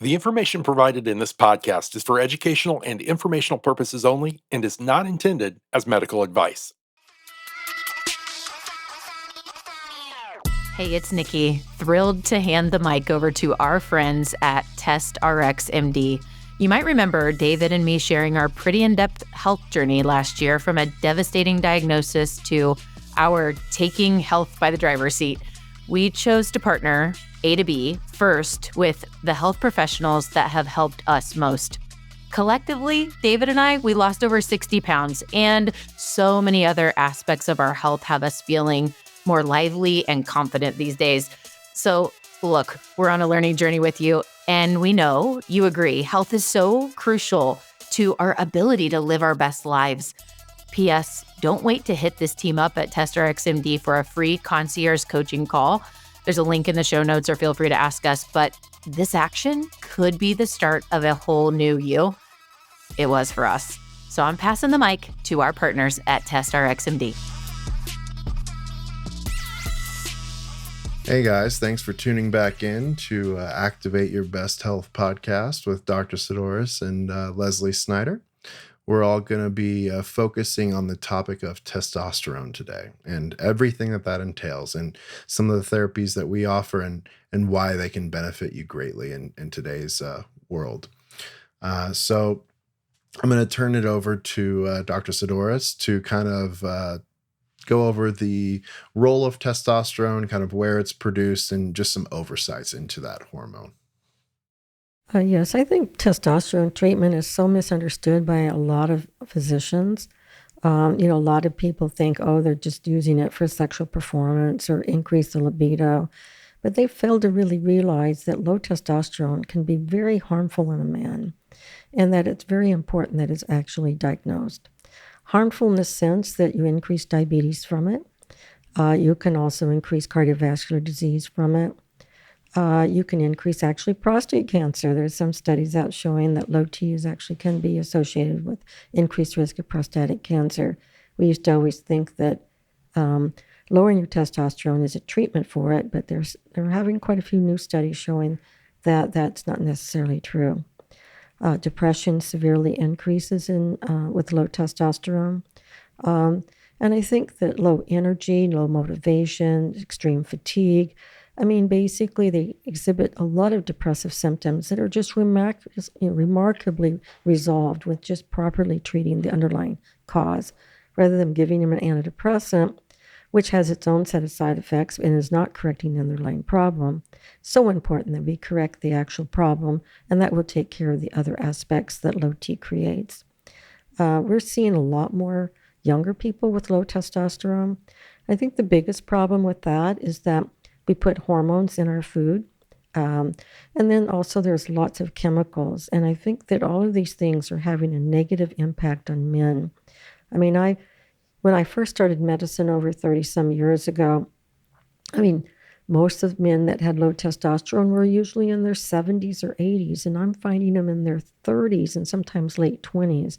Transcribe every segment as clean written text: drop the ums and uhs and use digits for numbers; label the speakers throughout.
Speaker 1: The information provided in this podcast is for educational and informational purposes only and is not intended as medical advice.
Speaker 2: Hey, it's Nikki. Thrilled to hand the mic over to our friends at Testosterone MD. You might remember David and me sharing our pretty in-depth health journey last year, from a devastating diagnosis to our taking health by the driver's seat. We chose to partner A to B first with the health professionals that have helped us most. Collectively, David and I, we lost over 60 pounds, and so many other aspects of our health have us feeling more lively and confident these days. So look, we're on a learning journey with you, and we know you agree. Health is so crucial to our ability to live our best lives. P.S. Don't wait to hit this team up at Testosterone MD for a free concierge coaching call. There's a link in the show notes, or feel free to ask us. But this action could be the start of a whole new you. It was for us. So I'm passing the mic to our partners at Testosterone MD.
Speaker 3: Hey guys, thanks for tuning back in to Activate Your Best Health podcast with Dr. Saddoris and Leslie Snyder. We're all going to be focusing on the topic of testosterone today and everything that entails, and some of the therapies that we offer and why they can benefit you greatly in today's world. So I'm going to turn it over to Dr. Saddoris to kind of go over the role of testosterone, kind of where it's produced, and just some oversights into that hormone.
Speaker 4: Yes, I think testosterone treatment is so misunderstood by a lot of physicians. A lot of people think, they're just using it for sexual performance or increase the libido. But they fail to really realize that low testosterone can be very harmful in a man, and that it's very important that it's actually diagnosed. Harmful in the sense that you increase diabetes from it. You can also increase cardiovascular disease from it. You can increase actually prostate cancer. There's some studies out showing that low T's actually can be associated with increased risk of prostatic cancer. We used to always think that lowering your testosterone is a treatment for it, but they're having quite a few new studies showing that that's not necessarily true. Depression severely increases with low testosterone. And I think that low energy, low motivation, extreme fatigue, basically they exhibit a lot of depressive symptoms that are just remarkably resolved with just properly treating the underlying cause, rather than giving them an antidepressant, which has its own set of side effects and is not correcting the underlying problem. So important that we correct the actual problem, and that will take care of the other aspects that low T creates. We're seeing a lot more younger people with low testosterone. I think the biggest problem with that is that we put hormones in our food. And then also there's lots of chemicals. And I think that all of these things are having a negative impact on men. When I first started medicine over 30 some years ago, most of men that had low testosterone were usually in their 70s or 80s, and I'm finding them in their 30s and sometimes late 20s.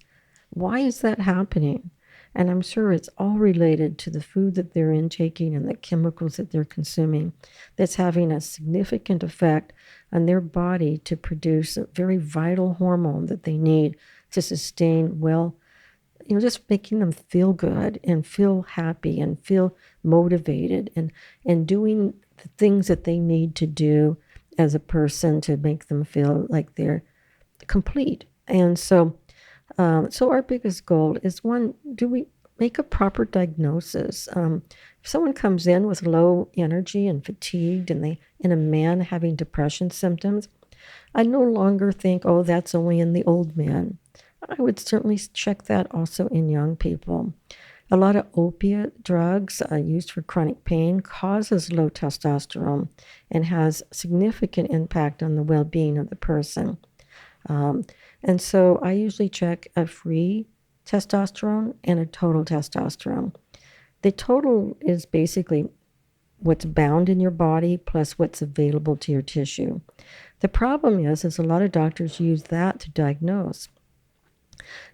Speaker 4: Why is that happening? And I'm sure it's all related to the food that they're intaking and the chemicals that they're consuming that's having a significant effect on their body to produce a very vital hormone that they need to sustain just making them feel good and feel happy and feel motivated and doing the things that they need to do as a person to make them feel like they're complete. And so our biggest goal is, one, do we make a proper diagnosis? If someone comes in with low energy and fatigued and a man having depression symptoms, I no longer think, that's only in the old man. I would certainly check that also in young people. A lot of opiate drugs used for chronic pain causes low testosterone and has significant impact on the well-being of the person. And so I usually check a free testosterone and a total testosterone. The total is basically what's bound in your body plus what's available to your tissue. The problem is a lot of doctors use that to diagnose.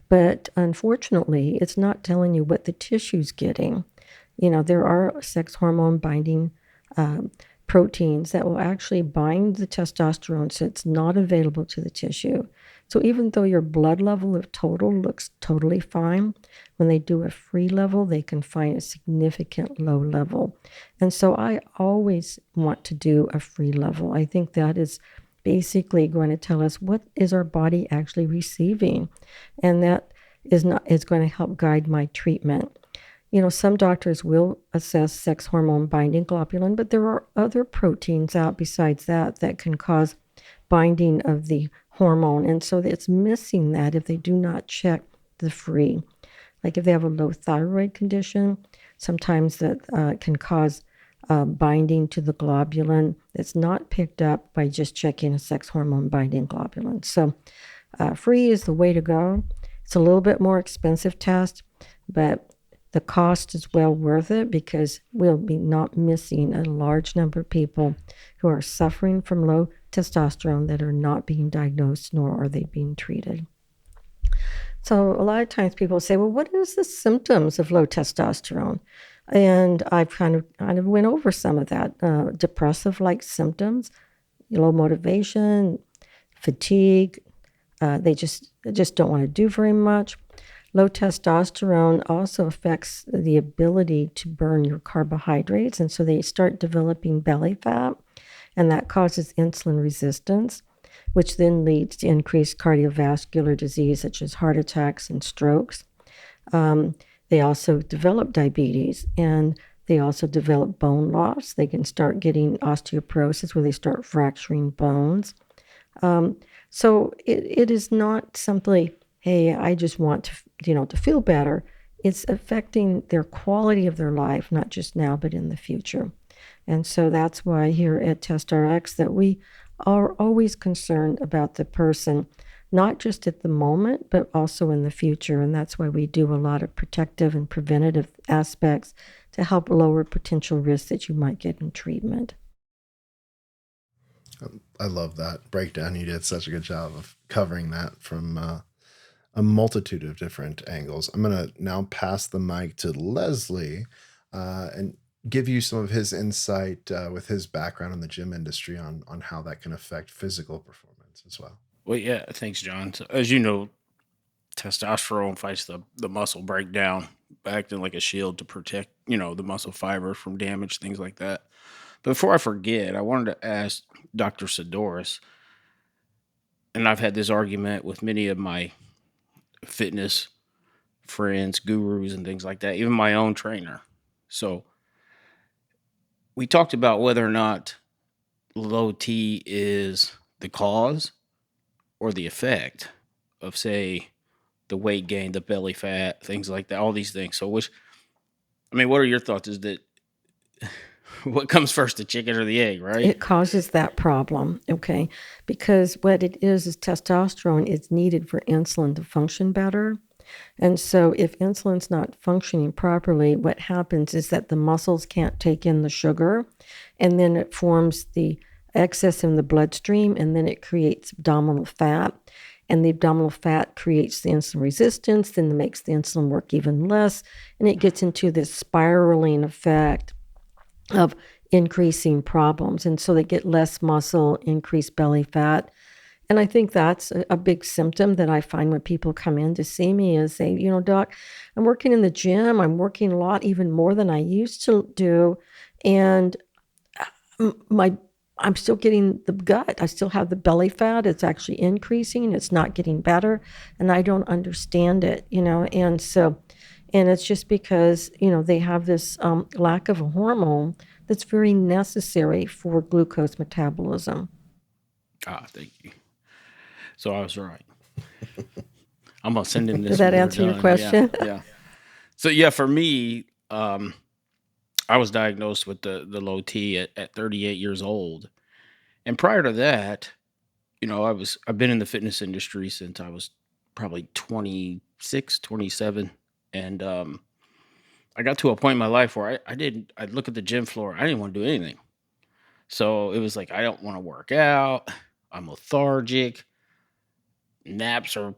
Speaker 4: But unfortunately, it's not telling you what the tissue's getting. There are sex hormone binding proteins that will actually bind the testosterone so it's not available to the tissue. So even though your blood level of total looks totally fine, when they do a free level, they can find a significant low level. And so I always want to do a free level. I think that is basically going to tell us what is our body actually receiving. And that is going to help guide my treatment. Some doctors will assess sex hormone binding globulin, but there are other proteins out besides that can cause binding of the hormone. And so it's missing that if they do not check the free. Like if they have a low thyroid condition, sometimes that can cause binding to the globulin that's not picked up by just checking a sex hormone binding globulin. So free is the way to go. It's a little bit more expensive test, but the cost is well worth it because we'll be not missing a large number of people who are suffering from low testosterone that are not being diagnosed, nor are they being treated. So a lot of times people say, well, what is the symptoms of low testosterone? And I've kind of went over some of that. Depressive-like symptoms, low motivation, fatigue. They just don't want to do very much. Low testosterone also affects the ability to burn your carbohydrates, and so they start developing belly fat, and that causes insulin resistance, which then leads to increased cardiovascular disease such as heart attacks and strokes. They also develop diabetes, and they also develop bone loss. They can start getting osteoporosis where they start fracturing bones. So it is not simply, hey, I just want to feel better. It's affecting their quality of their life, not just now, but in the future. And so that's why here at TestRx that we are always concerned about the person, not just at the moment, but also in the future. And that's why we do a lot of protective and preventative aspects to help lower potential risks that you might get in treatment.
Speaker 3: I love that breakdown. You did such a good job of covering that from a multitude of different angles. I'm going to now pass the mic to Leslie and give you some of his insight with his background in the gym industry on how that can affect physical performance as well.
Speaker 5: Well, yeah, thanks, John. So, as you know, testosterone fights the muscle breakdown, acting like a shield to protect, the muscle fiber from damage, things like that. Before I forget, I wanted to ask Dr. Saddoris, and I've had this argument with many of my fitness friends, gurus, and things like that, even my own trainer. So we talked about whether or not low T is the cause or the effect of, say, the weight gain, the belly fat, things like that, all these things. So what are your thoughts? Is that what comes first, the chicken or the egg, right?
Speaker 4: It causes that problem, okay? Because what it is testosterone is needed for insulin to function better. And so if insulin's not functioning properly, what happens is that the muscles can't take in the sugar, and then it forms the excess in the bloodstream, and then it creates abdominal fat. And the abdominal fat creates the insulin resistance, then it makes the insulin work even less, and it gets into this spiraling effect of increasing problems. And so they get less muscle, increased belly fat. And I think that's a big symptom that I find when people come in to see me is say, doc, I'm working in the gym. I'm working a lot, even more than I used to do. And I'm still getting the gut. I still have the belly fat. It's actually increasing. It's not getting better. And I don't understand it, And so, and it's just because, they have this lack of a hormone that's very necessary for glucose metabolism.
Speaker 5: Thank you. So I was right. I'm going to send him this.
Speaker 4: Did that answer your question?
Speaker 5: Yeah. So yeah, for me, I was diagnosed with the low T at 38 years old. And prior to that, I've been in the fitness industry since I was probably 26, 27. And I got to a point in my life where I'd look at the gym floor. I didn't want to do anything. So it was like, I don't want to work out. I'm lethargic. Naps are,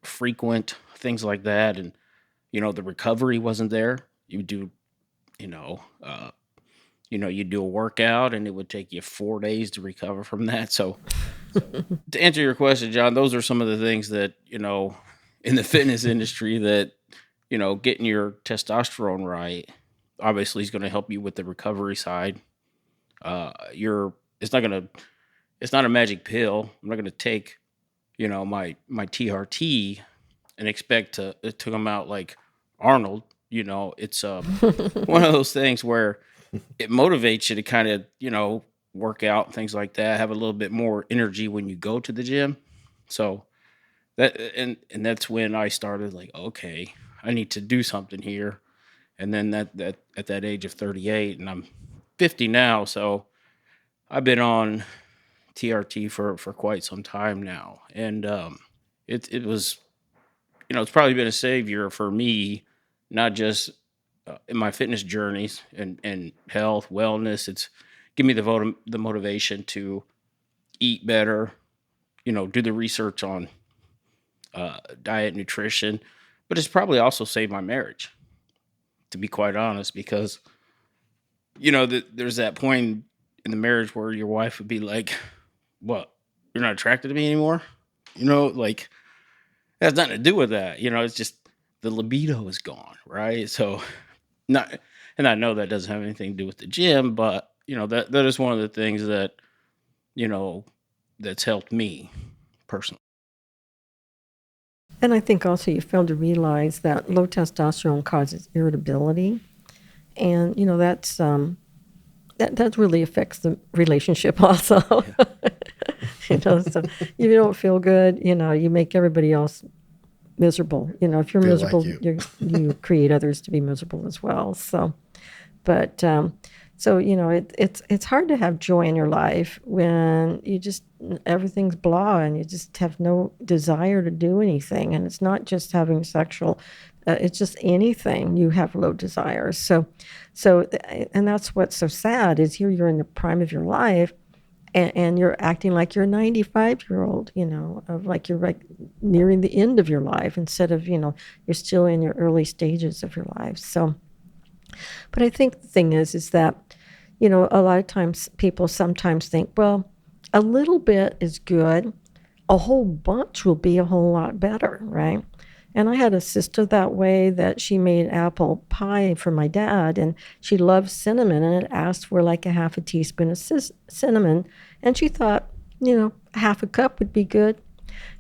Speaker 5: frequent, things like that. And, the recovery wasn't there. You would do, you do a workout and it would take you 4 days to recover from that. So to answer your question, John, those are some of the things that, in the fitness industry that, getting your testosterone right obviously is going to help you with the recovery side. You're it's not going to it's not a magic pill. I'm not going to take, my TRT and expect to come out like Arnold. It's one of those things where it motivates you to kind of, work out and things like that, have a little bit more energy when you go to the gym. So and that's when I started like, okay, I need to do something here. And then that at that age of 38, and I'm 50 now, so I've been on TRT for quite some time now. And it was, it's probably been a savior for me, not just in my fitness journeys and health, wellness. It's give me the motivation to eat better, do the research on diet, nutrition, but it's probably also saved my marriage, to be quite honest, because, there's that point in the marriage where your wife would be like, what, you're not attracted to me anymore? Like, it has nothing to do with that. It's just the libido is gone, right? So, not, and I know that doesn't have anything to do with the gym, but that is one of the things that you know that's helped me personally.
Speaker 4: And I think also you failed to realize that low testosterone causes irritability, and that really affects the relationship also. So if you don't feel good, you make everybody else miserable. If you're
Speaker 3: Feel like
Speaker 4: miserable,
Speaker 3: you.
Speaker 4: you create others to be miserable as well. But it's hard to have joy in your life when you just everything's blah and you just have no desire to do anything. And it's not just having sexual, it's just anything you have low desires. And that's what's so sad is you're in the prime of your life. And you're acting like you're a 95-year-old, of like you're like nearing the end of your life instead of, you're still in your early stages of your life. So, but I think the thing is that, a lot of times people sometimes think, well, a little bit is good. A whole bunch will be a whole lot better, right? And I had a sister that way that she made apple pie for my dad, and she loved cinnamon, and it asked for like a half a teaspoon of cinnamon, and she thought, half a cup would be good,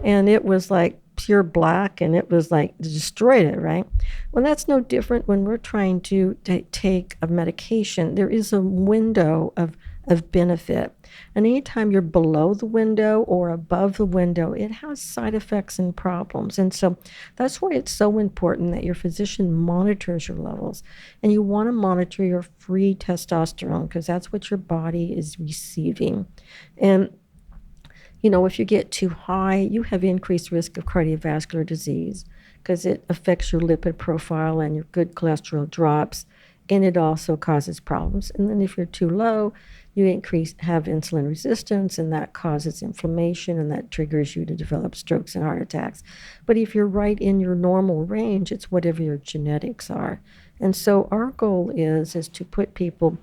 Speaker 4: and it was like pure black, and it was like destroyed it, right? Well, that's no different when we're trying to take a medication. There is a window of benefit. And anytime you're below the window or above the window, it has side effects and problems. And so that's why it's so important that your physician monitors your levels. And you want to monitor your free testosterone because that's what your body is receiving. And if you get too high, you have increased risk of cardiovascular disease because it affects your lipid profile and your good cholesterol drops, and it also causes problems. And then if you're too low, you have insulin resistance, and that causes inflammation, and that triggers you to develop strokes and heart attacks. But if you're right in your normal range, it's whatever your genetics are. And so our goal is to put people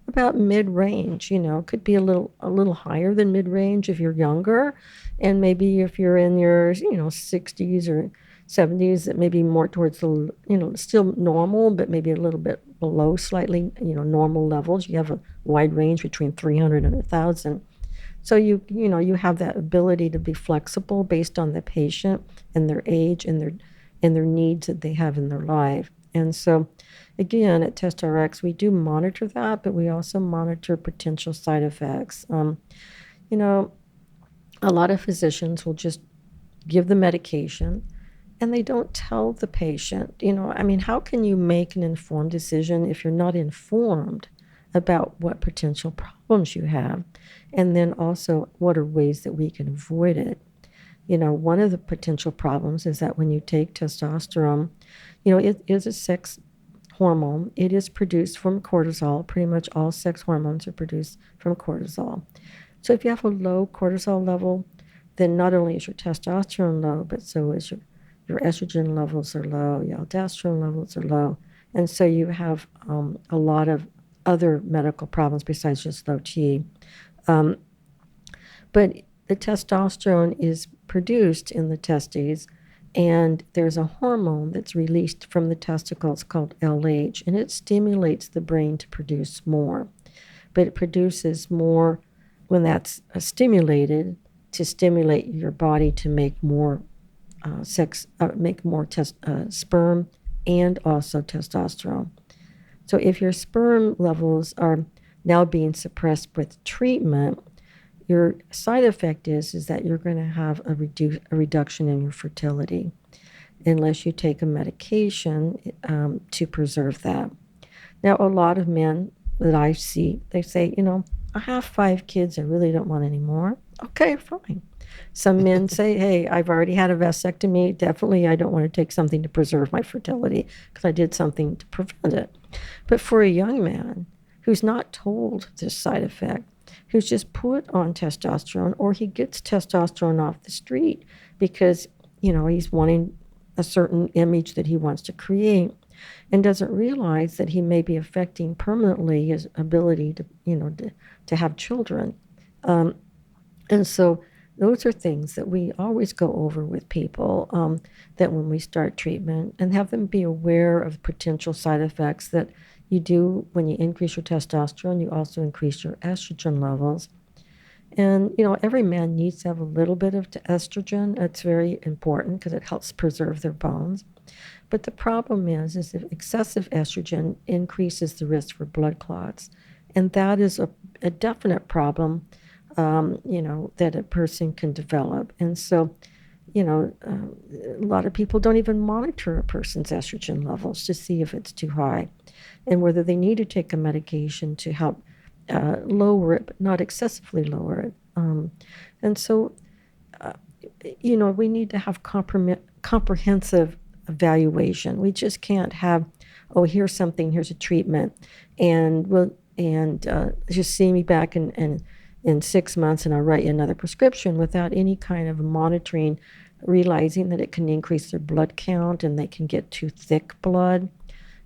Speaker 4: about mid-range, could be a little higher than mid-range if you're younger, and maybe if you're in your 60s or 70s, that may be more towards the still normal, but maybe a little bit below slightly normal levels. You have a wide range between 300 and 1,000. So you have that ability to be flexible based on the patient and their age and their needs that they have in their life. And so, again, at TestRx, we do monitor that, but we also monitor potential side effects. A lot of physicians will just give the medication, and they don't tell the patient. How can you make an informed decision if you're not informed about what potential problems you have? And then also, what are ways that we can avoid it? One of the potential problems is that when you take testosterone, it is a sex hormone. It is produced from cortisol. Pretty much all sex hormones are produced from cortisol. So if you have a low cortisol level, then not only is your testosterone low, but so is your estrogen levels are low, your aldosterone levels are low. And so you have a lot of other medical problems besides just low T. But the testosterone is produced in the testes, and there's a hormone that's released from the testicles called LH, and it stimulates the brain to produce more. But it produces more when that's stimulated to stimulate your body to make more sperm and also testosterone. So if your sperm levels are now being suppressed with treatment, your side effect is that you're going to have a reduction in your fertility unless you take a medication to preserve that. Now, a lot of men that I see, they say, I have 5 kids. I really don't want any more. Okay, fine. Some men say, hey, I've already had a vasectomy. Definitely, I don't want to take something to preserve my fertility because I did something to prevent it. But for a young man who's not told this side effect, who's just put on testosterone, or he gets testosterone off the street because, he's wanting a certain image that he wants to create, and doesn't realize that he may be affecting permanently his ability to have children. And so those are things that we always go over with people, that when we start treatment, and have them be aware of potential side effects that you do when you increase your testosterone. You also increase your estrogen levels. And, every man needs to have a little bit of estrogen. It's very important because it helps preserve their bones. But the problem is if excessive estrogen increases the risk for blood clots. And that is a definite problem, that a person can develop. And so, a lot of people don't even monitor a person's estrogen levels to see if it's too high and whether they need to take a medication to help lower it, but not excessively lower it. And so, we need to have comprehensive evaluation. We just can't have, here's something, here's a treatment, and just see me back in 6 months and I'll write you another prescription without any kind of monitoring, realizing that it can increase their blood count and they can get too thick blood.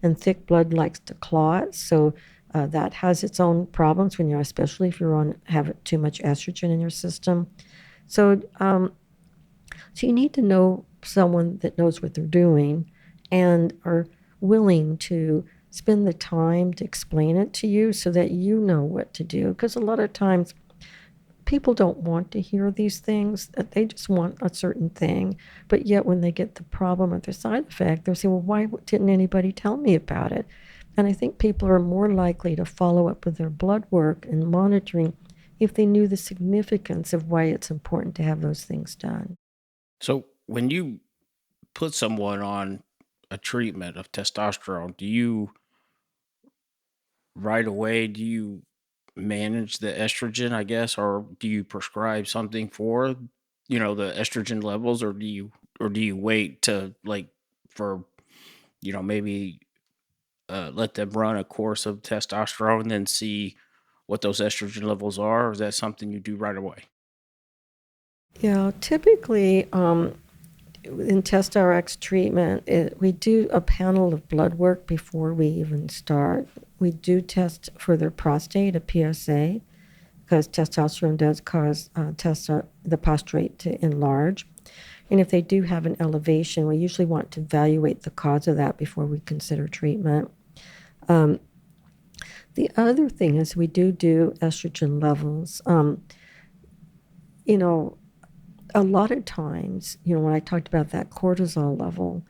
Speaker 4: And thick blood likes to clot, so that has its own problems when especially if have too much estrogen in your system. So, so you need to know someone that knows what they're doing and are willing to spend the time to explain it to you so that you know what to do. Because a lot of times people don't want to hear these things. They just want a certain thing. But yet when they get the problem or the side effect, they'll say, well, why didn't anybody tell me about it? And I think people are more likely to follow up with their blood work and monitoring if they knew the significance of why it's important to have those things done.
Speaker 5: So when you put someone on a treatment of testosterone, do you manage the estrogen, I guess, or do you prescribe something for, the estrogen levels, or do you wait to for, maybe let them run a course of testosterone and then see what those estrogen levels are, or is that something you do right away?
Speaker 4: Yeah, typically in TestRx treatment, we do a panel of blood work before we even start. We do test for their prostate, a PSA, because testosterone does cause the prostate to enlarge. And if they do have an elevation, we usually want to evaluate the cause of that before we consider treatment. The other thing is we do estrogen levels. A lot of times, when I talked about that cortisol level,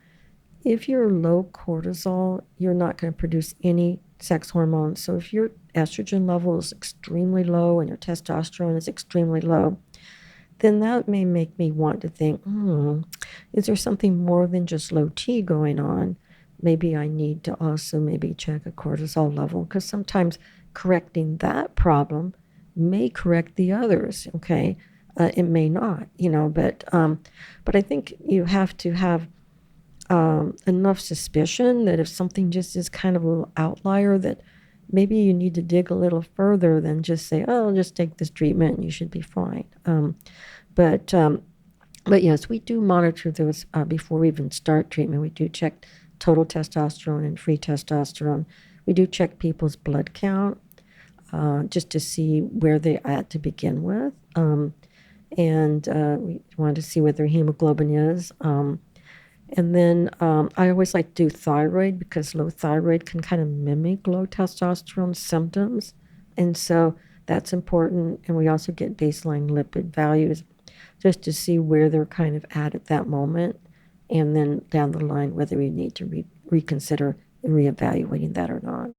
Speaker 4: if you're low cortisol, you're not going to produce any sex hormones. So if your estrogen level is extremely low and your testosterone is extremely low, then that may make me want to think, is there something more than just low T going on? Maybe I need to also maybe check a cortisol level, because sometimes correcting that problem may correct the others, okay? It may not, but I think you have to have enough suspicion that if something just is kind of a little outlier, that maybe you need to dig a little further than just say, just take this treatment and you should be fine. But yes, we do monitor those before we even start treatment. We do check total testosterone and free testosterone. We do check people's blood count just to see where they're at to begin with. And we want to see what their hemoglobin is. And then I always like to do thyroid because low thyroid can kind of mimic low testosterone symptoms. And so that's important. And we also get baseline lipid values just to see where they're kind of at that moment. And then down the line, whether we need to reconsider reevaluating that or not.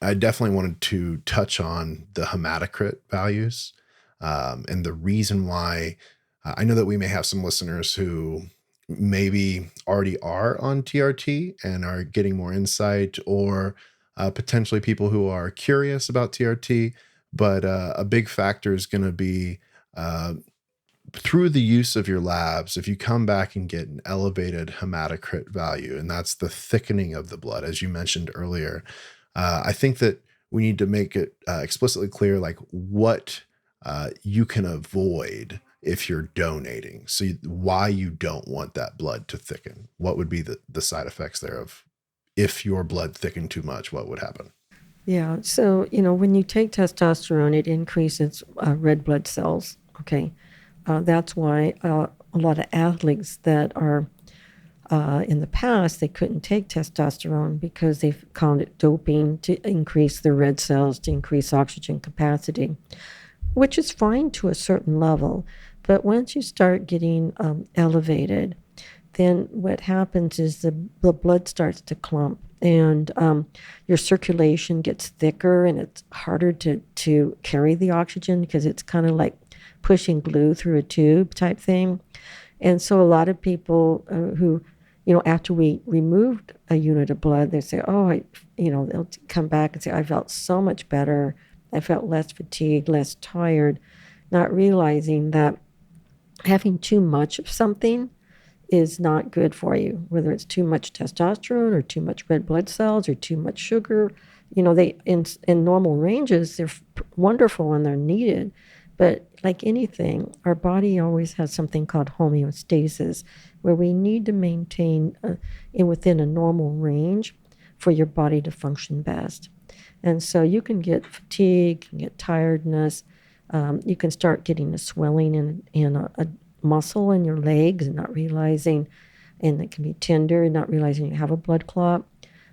Speaker 3: I definitely wanted to touch on the hematocrit values and the reason why. I know that we may have some listeners who maybe already are on TRT and are getting more insight, or potentially people who are curious about TRT. But a big factor is going to be uh, through the use of your labs, if you come back and get an elevated hematocrit value, and that's the thickening of the blood, as you mentioned earlier, I think that we need to make it explicitly clear, like what you can avoid if you're donating. So why you don't want that blood to thicken. What would be the side effects there of if your blood thickened too much, what would happen?
Speaker 4: Yeah. So, when you take testosterone, it increases red blood cells. Okay. That's why a lot of athletes that are in the past, they couldn't take testosterone because they found it doping to increase their red cells, to increase oxygen capacity, which is fine to a certain level. But once you start getting elevated, then what happens is the blood starts to clump, and your circulation gets thicker, and it's harder to carry the oxygen because it's kind of like pushing glue through a tube type thing. And so a lot of people who, after we removed a unit of blood, they say, oh, they'll come back and say, I felt so much better. I felt less fatigued, less tired, not realizing that having too much of something is not good for you, whether it's too much testosterone or too much red blood cells or too much sugar. They in normal ranges, they're wonderful and they're needed. But like anything, our body always has something called homeostasis, where we need to maintain within a normal range for your body to function best. And so you can get fatigue, you can get tiredness, you can start getting a swelling in a muscle in your legs and not realizing, and it can be tender and not realizing you have a blood clot.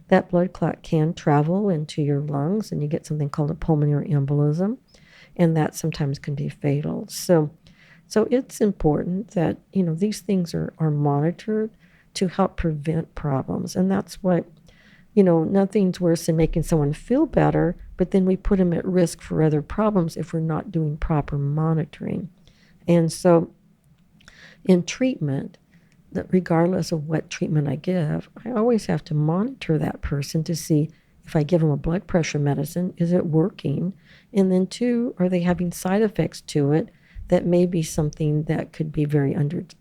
Speaker 4: That blood clot can travel into your lungs and you get something called a pulmonary embolism, and that sometimes can be fatal. So it's important that, these things are monitored to help prevent problems. And that's what, nothing's worse than making someone feel better, but then we put them at risk for other problems if we're not doing proper monitoring. And so in treatment, that regardless of what treatment I give, I always have to monitor that person to see if I give them a blood pressure medicine, is it working? And then two, are they having side effects to it that may be something that could be very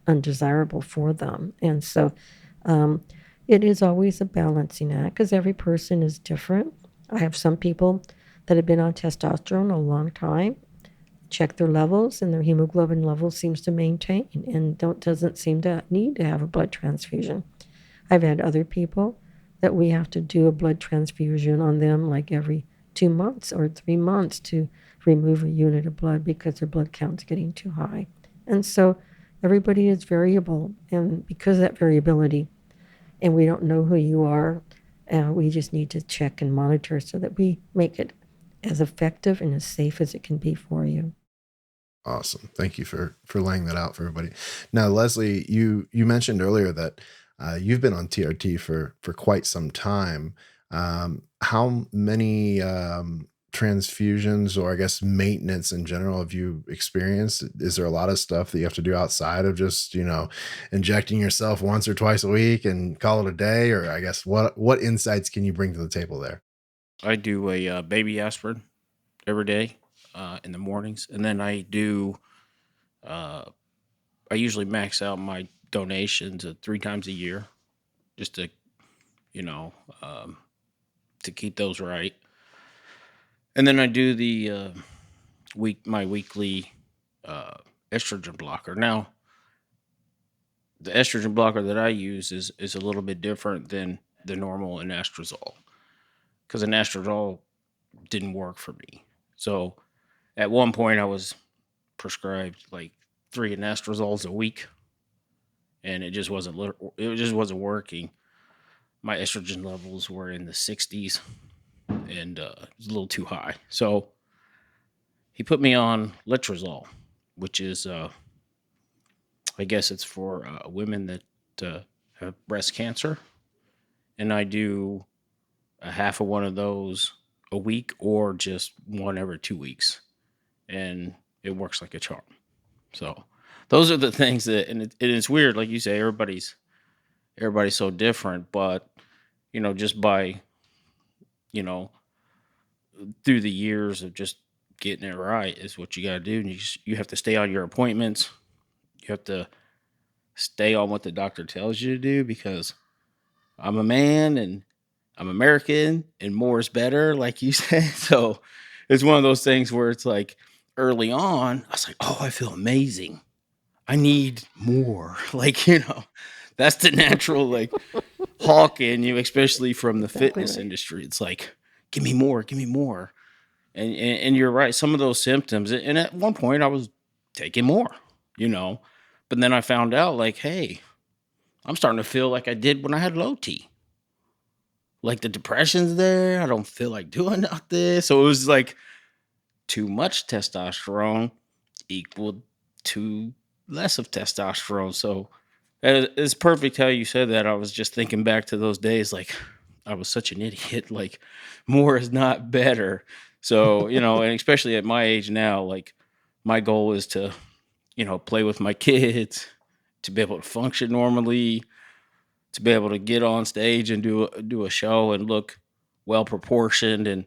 Speaker 4: undesirable for them? And so it is always a balancing act because every person is different. I have some people that have been on testosterone a long time, check their levels, and their hemoglobin level seems to maintain and doesn't seem to need to have a blood transfusion. I've had other people that we have to do a blood transfusion on them like every 2 months or 3 months to remove a unit of blood because their blood count's getting too high. And so everybody is variable, and because of that variability, and we don't know who you are, we just need to check and monitor so that we make it as effective and as safe as it can be for you.
Speaker 3: Awesome. Thank you for laying that out for everybody. Now, Leslie, you mentioned earlier that you've been on TRT for quite some time. How many transfusions, or I guess maintenance in general, have you experienced? Is there a lot of stuff that you have to do outside of just, injecting yourself once or twice a week and call it a day? Or I guess what insights can you bring to the table there?
Speaker 5: I do a baby aspirin every day in the mornings, and then I do. I usually max out my donations 3 times a year, just to you know um, to keep those right. And then I do the my weekly uh, estrogen blocker. Now, the estrogen blocker that I use is a little bit different than the normal anastrozole, because anastrozole didn't work for me. So at one point I was prescribed like 3 anastrozoles a week, and it just wasn't working. My estrogen levels were in the 60s, and it was a little too high. So he put me on letrozole, which is I guess it's for women that have breast cancer, and I do a half of one of those a week or just one every 2 weeks, and it works like a charm. So those are the things that, and it's weird, like you say, everybody's so different, but just by you know through the years of just getting it right is what you got to do, and you have to stay on your appointments. You have to stay on what the doctor tells you to do, because I'm a man and I'm American and more is better, like you said. So it's one of those things where it's like early on, I was like, oh, I feel amazing. I need more. Like, that's the natural like hawk in you, especially from the
Speaker 4: Exactly
Speaker 5: fitness
Speaker 4: right.
Speaker 5: industry. It's like, give me more, give me more. And you're right. Some of those symptoms, and at one point I was taking more, you know, but then I found out like, hey, I'm starting to feel like I did when I had low T. Like the depression's there. I don't feel like doing nothing. So it was like too much testosterone equaled too less of testosterone. So it's perfect how you said that. I was just thinking back to those days. Like I was such an idiot. Like more is not better. So, and especially at my age now, like my goal is to, play with my kids, to be able to function normally, to be able to get on stage and do a show and look well proportioned, and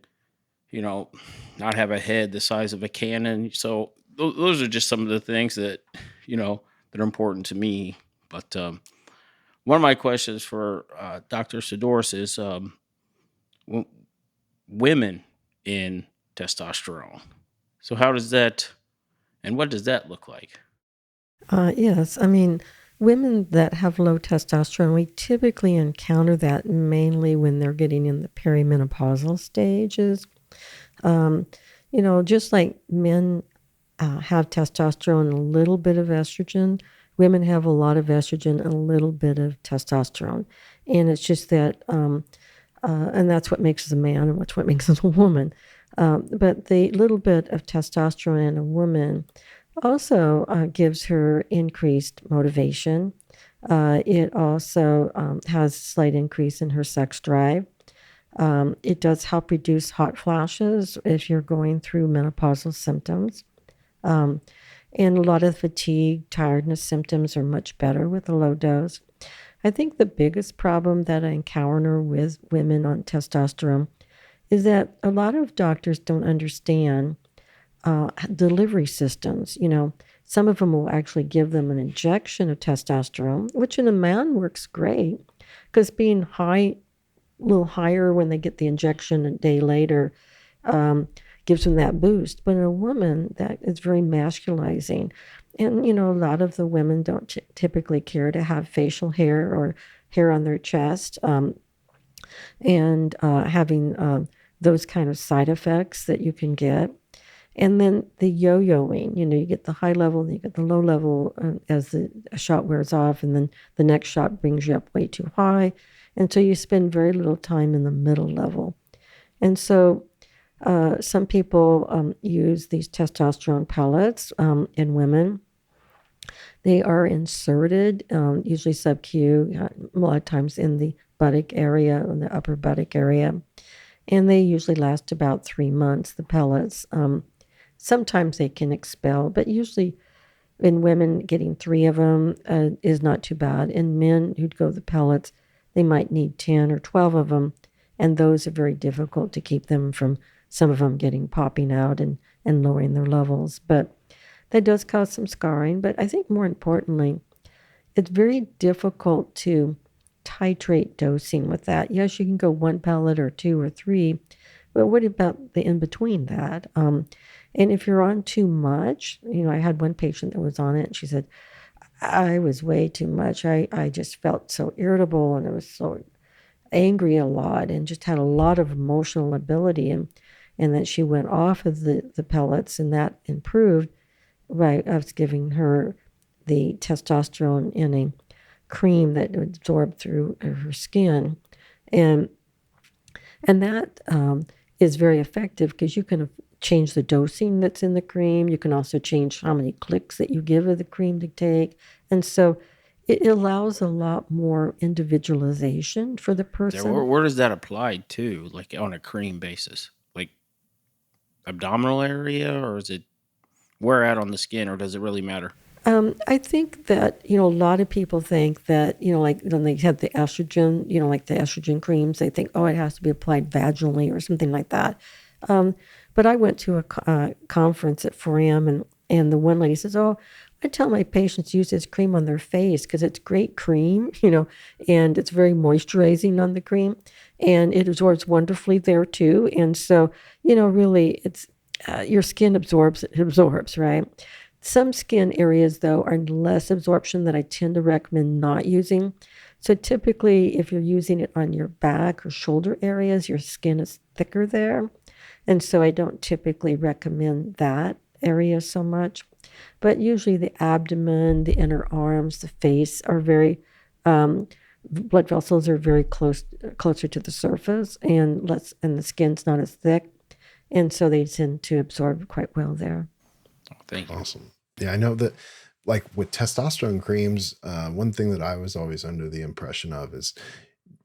Speaker 5: you know not have a head the size of a cannon. So those are just some of the things that that are important to me. But one of my questions for Dr. Saddoris is w- women in testosterone. So how does that, and what does that look like?
Speaker 4: Yes, I mean, women that have low testosterone, we typically encounter that mainly when they're getting in the perimenopausal stages. Um, just like men have testosterone and a little bit of estrogen, women have a lot of estrogen and a little bit of testosterone. And it's just that, and that's what makes us a man and what makes us a woman. But the little bit of testosterone in a woman also gives her increased motivation. It also has a slight increase in her sex drive. It does help reduce hot flashes if you're going through menopausal symptoms. Um, and a lot of fatigue, tiredness symptoms are much better with a low dose. I think the biggest problem that I encounter with women on testosterone is that a lot of doctors don't understand delivery systems. Some of them will actually give them an injection of testosterone, which in a man works great because being high, a little higher when they get the injection a day later, um, gives them that boost. But in a woman, that is very masculizing. And, a lot of the women don't typically care to have facial hair or hair on their chest, and having those kind of side effects that you can get. And then the yo-yoing, you get the high level, and you get the low level as the shot wears off, and then the next shot brings you up way too high. And so you spend very little time in the middle level. And so some people use these testosterone pellets in women. They are inserted, usually sub-Q, a lot of times in the buttock area, in the upper buttock area. And they usually last about 3 months, the pellets. Sometimes they can expel, but usually in women, getting 3 of them is not too bad. In men who'd go the pellets, they might need 10 or 12 of them, and those are very difficult to keep them from some of them popping out and lowering their levels. But that does cause some scarring. But I think more importantly, it's very difficult to titrate dosing with that. Yes, you can go 1 pellet or 2 or 3, but what about the in between that? And if you're on too much, I had one patient that was on it, and she said, I was way too much. I just felt so irritable, and it was so angry a lot and just had a lot of emotional ability, and that she went off of the pellets, and that improved by us giving her the testosterone in a cream that absorbed through her skin. And that is very effective because you can change the dosing that's in the cream. You can also change how many clicks that you give of the cream to take. And so it allows a lot more individualization for the
Speaker 5: There,
Speaker 4: person.
Speaker 5: where does that apply to, like on a cream basis? Like abdominal area, or is it where at on the skin, or does it really matter?
Speaker 4: I think that, a lot of people think that, like when they have the estrogen, like the estrogen creams, they think, oh, it has to be applied vaginally or something like that. But I went to a conference at 4M, and the one lady says, oh, I tell my patients to use this cream on their face because it's great cream, and it's very moisturizing on the cream, and it absorbs wonderfully there too. And so, really, it's your skin absorbs, it absorbs, right? Some skin areas, though, are less absorption that I tend to recommend not using. So typically, if you're using it on your back or shoulder areas, your skin is thicker there. And so I don't typically recommend that area so much. But usually the abdomen, the inner arms, the face are very, blood vessels are very closer to the surface, and the skin's not as thick. And so they tend to absorb quite well there.
Speaker 5: Oh, thank you.
Speaker 3: Awesome. Yeah, I know that, like with testosterone creams, one thing that I was always under the impression of is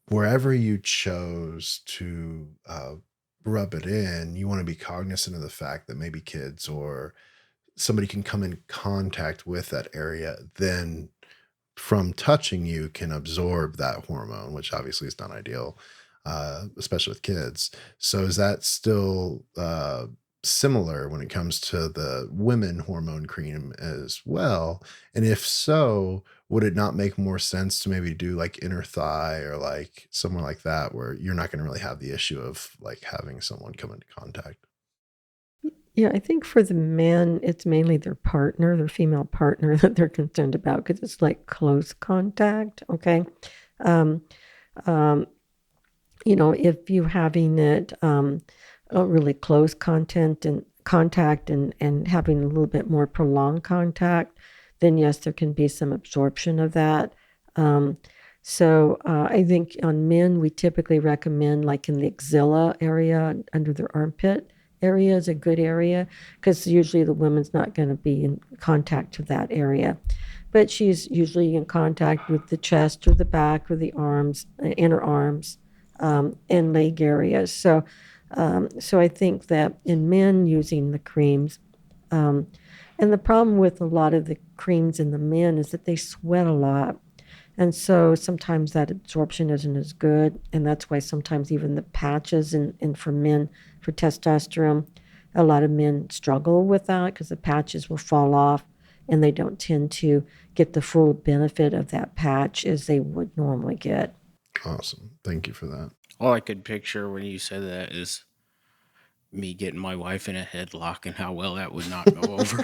Speaker 3: wherever you chose to rub it in, you want to be cognizant of the fact that maybe kids or somebody can come in contact with that area, then from touching you can absorb that hormone, which obviously is not ideal, especially with kids. So is that still similar when it comes to the women hormone cream as well? And if so, would it not make more sense to maybe do like inner thigh or like somewhere like that where you're not going to really have the issue of like having someone come into contact?
Speaker 4: Yeah, I think for the men, it's mainly their partner, their female partner, that they're concerned about because it's like close contact. Okay. Um, um, if you're having it a really close contact and having a little bit more prolonged contact, then yes, there can be some absorption of that. So I think on men, we typically recommend like in the axilla area under their armpit area is a good area because usually the woman's not going to be in contact to that area. But she's usually in contact with the chest or the back or the arms, inner arms, and leg areas. So I think that in men using the creams, and the problem with a lot of the creams in the men is that they sweat a lot. And so sometimes that absorption isn't as good. And that's why sometimes even the patches and for men, for testosterone, a lot of men struggle with that because the patches will fall off and they don't tend to get the full benefit of that patch as they would normally get.
Speaker 3: Awesome. Thank you for that.
Speaker 5: All I could picture when you said that is me getting my wife in a headlock and how well that would not go over.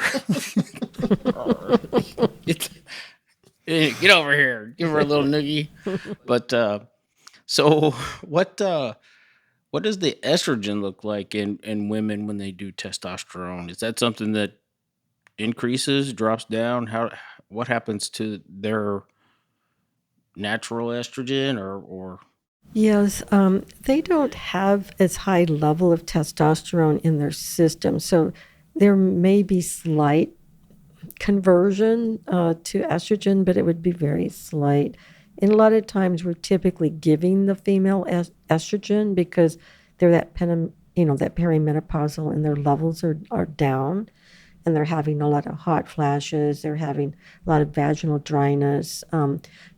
Speaker 5: Get over here, give her a little noogie. But so what does the estrogen look like in women when they do testosterone? Is that something that increases, drops down? What happens to their natural estrogen or
Speaker 4: Yes, they don't have as high level of testosterone in their system. So there may be slight conversion to estrogen, but it would be very slight. And a lot of times we're typically giving the female estrogen because they're that that perimenopausal and their levels are down, and they're having a lot of hot flashes. They're having a lot of vaginal dryness.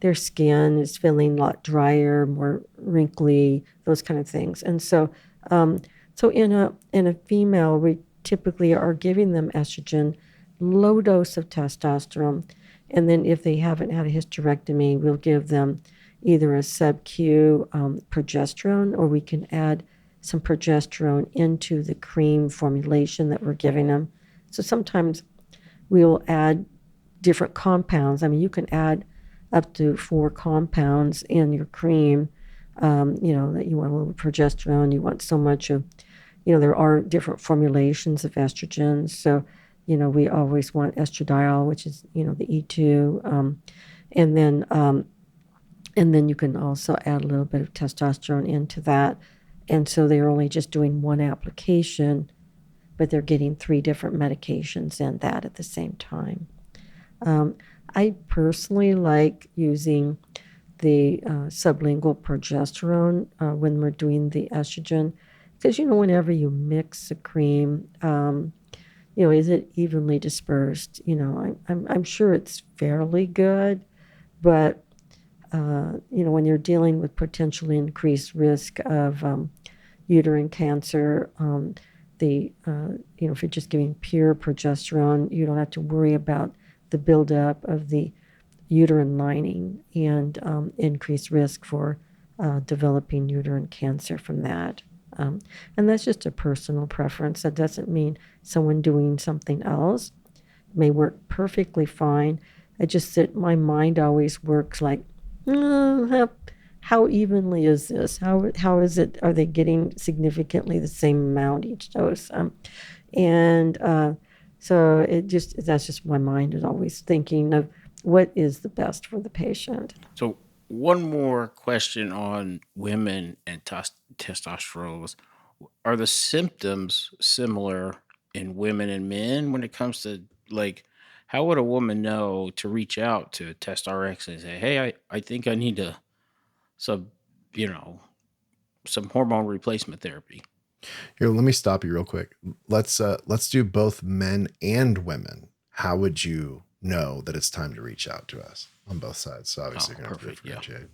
Speaker 4: Their skin is feeling a lot drier, more wrinkly, those kind of things. And so in a female, we typically are giving them estrogen, low dose of testosterone, and then if they haven't had a hysterectomy, we'll give them either a sub-Q progesterone, or we can add some progesterone into the cream formulation that we're giving them. So sometimes we'll add different compounds. I mean, you can add up to 4 compounds in your cream that you want a little progesterone, you want so much of, there are different formulations of estrogens. So, we always want estradiol, which is, the E2. And then, and then you can also add a little bit of testosterone into that. And so they're only just doing one application, but they're getting 3 different medications in that at the same time. I personally like using the sublingual progesterone when we're doing the estrogen, because whenever you mix a cream, is it evenly dispersed? I'm sure it's fairly good, but when you're dealing with potentially increased risk of uterine cancer, if you're just giving pure progesterone, you don't have to worry about the buildup of the uterine lining and increased risk for developing uterine cancer from that. And that's just a personal preference. That doesn't mean someone doing something else may work perfectly fine. I just that my mind always works like, how evenly is this? How is it? Are they getting significantly the same amount each dose? So that's just my mind is always thinking of what is the best for the patient.
Speaker 5: So one more question on women and testosterone. Are the symptoms similar in women and men when it comes to, like, how would a woman know to reach out to TestRx and say, hey, I think I need some, some hormone replacement therapy?
Speaker 3: Here, let me stop you real quick. Let's do both men and women. How would you know that it's time to reach out to us on both sides? So obviously you're going to have to differentiate.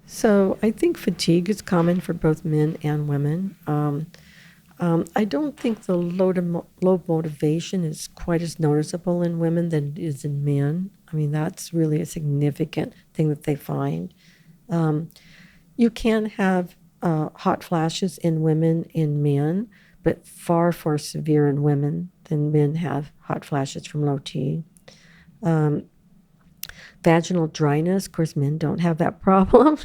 Speaker 4: So I think fatigue is common for both men and women. I don't think the low motivation is quite as noticeable in women than it is in men. I mean, that's really a significant thing that they find. You can have hot flashes in women and men, but far severe in women than men have hot flashes from low T. Vaginal dryness, of course, men don't have that problem,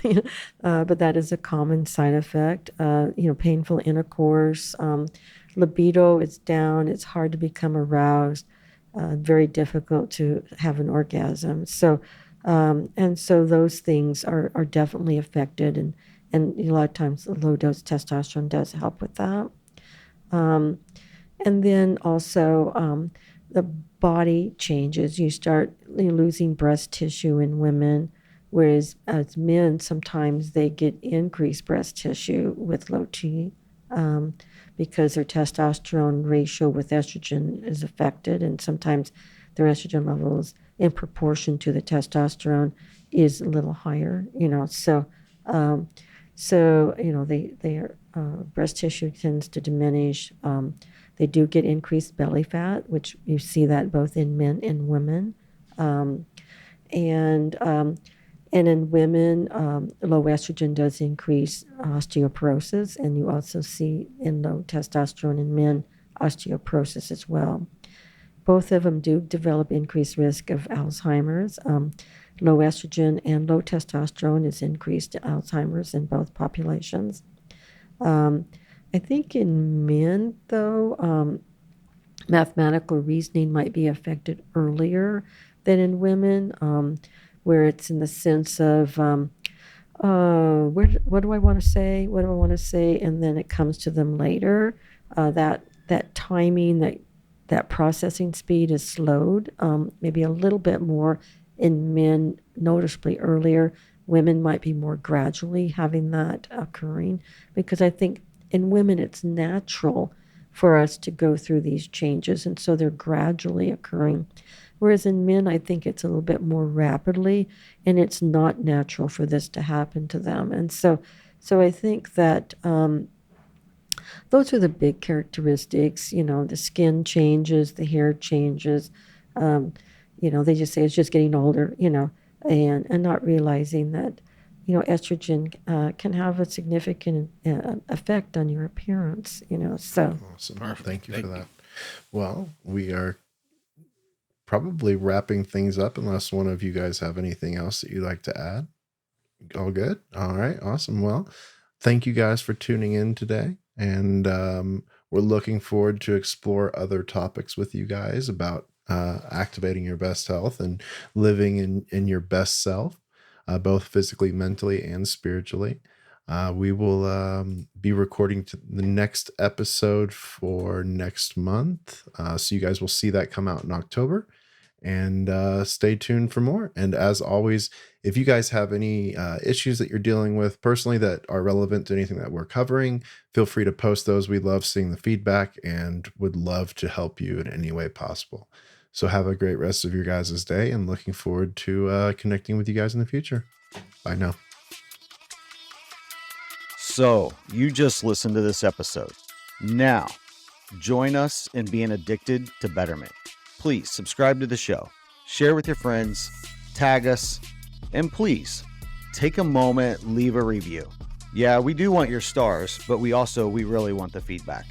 Speaker 4: but that is a common side effect. Painful intercourse, libido is down, it's hard to become aroused, very difficult to have an orgasm. So those things are definitely affected, and a lot of times the low dose testosterone does help with that. And then also the body changes. You start losing breast tissue in women, whereas as men, sometimes they get increased breast tissue with low T because their testosterone ratio with estrogen is affected, and sometimes their estrogen levels in proportion to the testosterone is a little higher. Their breast tissue tends to diminish. They do get increased belly fat, which you see that both in men and women. And in women, low estrogen does increase osteoporosis, and you also see in low testosterone in men osteoporosis as well. Both of them do develop increased risk of Alzheimer's. Low estrogen and low testosterone is increased Alzheimer's in both populations. I think in men, though, mathematical reasoning might be affected earlier than in women, where it's in the sense of, what do I want to say? What do I want to say? And then it comes to them later. That timing, that processing speed is slowed, maybe a little bit more in men, noticeably earlier. Women might be more gradually having that occurring, because I think in women it's natural for us to go through these changes, and so they're gradually occurring. Whereas in men, I think it's a little bit more rapidly, and it's not natural for this to happen to them. And so I think that those are the big characteristics. The skin changes, the hair changes. They just say it's just getting older, and not realizing that, estrogen can have a significant effect on your appearance, so.
Speaker 3: Awesome. Thank you for that. Well, we are probably wrapping things up unless one of you guys have anything else that you'd like to add. All good. All right. Awesome. Well, thank you guys for tuning in today. And we're looking forward to explore other topics with you guys about activating your best health and living in your best self, both physically, mentally, and spiritually. We will be recording the next episode for next month. So you guys will see that come out in October. And stay tuned for more. And as always, if you guys have any issues that you're dealing with personally that are relevant to anything that we're covering, feel free to post those. We love seeing the feedback and would love to help you in any way possible. So have a great rest of your guys' day, and looking forward to connecting with you guys in the future. Bye now.
Speaker 6: So you just listened to this episode. Now, join us in being addicted to betterment. Please subscribe to the show, share with your friends, tag us, and please take a moment, leave a review. Yeah, we do want your stars, but we really want the feedback.